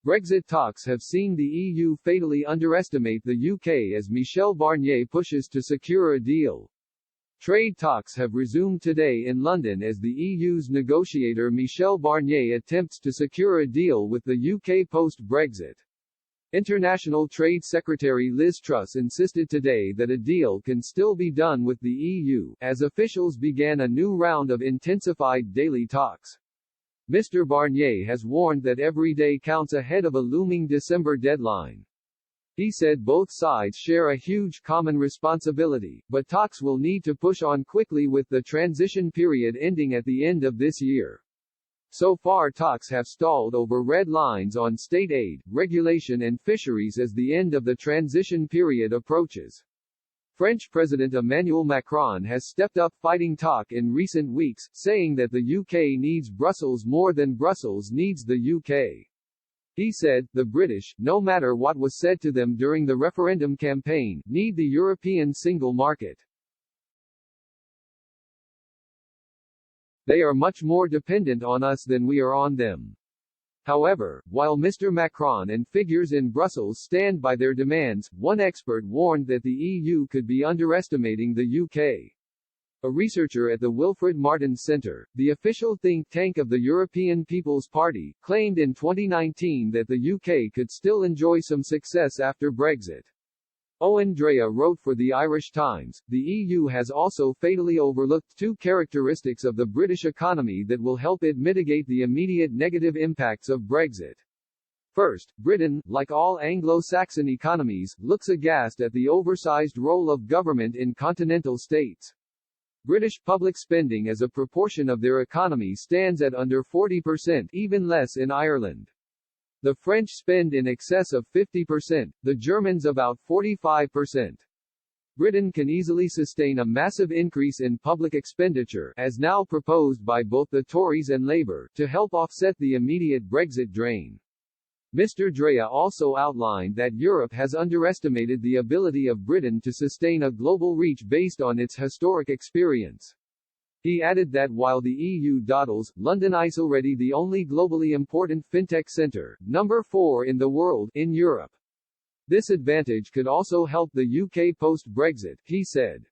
Brexit talks have seen the EU fatally underestimate the UK as Michel Barnier pushes to secure a deal. Trade talks have resumed today in London as the EU's negotiator Michel Barnier attempts to secure a deal with the UK post-Brexit. International Trade Secretary Liz Truss insisted today that a deal can still be done with the EU, as officials began a new round of intensified daily talks. Mr. Barnier has warned that every day counts ahead of a looming December deadline. He said both sides share a huge common responsibility, but talks will need to push on quickly with the transition period ending at the end of this year. So far talks have stalled over red lines on state aid, regulation and fisheries as the end of the transition period approaches. French President Emmanuel Macron has stepped up fighting talk in recent weeks, saying that the UK needs Brussels more than Brussels needs the UK. He said, the British, no matter what was said to them during the referendum campaign, need the European single market. They are much more dependent on us than we are on them. However, while Mr. Macron and figures in Brussels stand by their demands, one expert warned that the EU could be underestimating the UK. A researcher at the Wilfred Martin Centre, the official think tank of the European People's Party, claimed in 2019 that the UK could still enjoy some success after Brexit. Owen Drea wrote for the Irish Times, the EU has also fatally overlooked two characteristics of the British economy that will help it mitigate the immediate negative impacts of Brexit. First, Britain, like all Anglo-Saxon economies, looks aghast at the oversized role of government in continental states. British public spending as a proportion of their economy stands at under 40%, even less in Ireland. The French spend in excess of 50%, the Germans about 45%. Britain can easily sustain a massive increase in public expenditure, as now proposed by both the Tories and Labour, to help offset the immediate Brexit drain. Mr. Drea also outlined that Europe has underestimated the ability of Britain to sustain a global reach based on its historic experience. He added that while the EU dawdles, London is already the only globally important fintech centre, number 4 in the world, in Europe. This advantage could also help the UK post-Brexit, he said.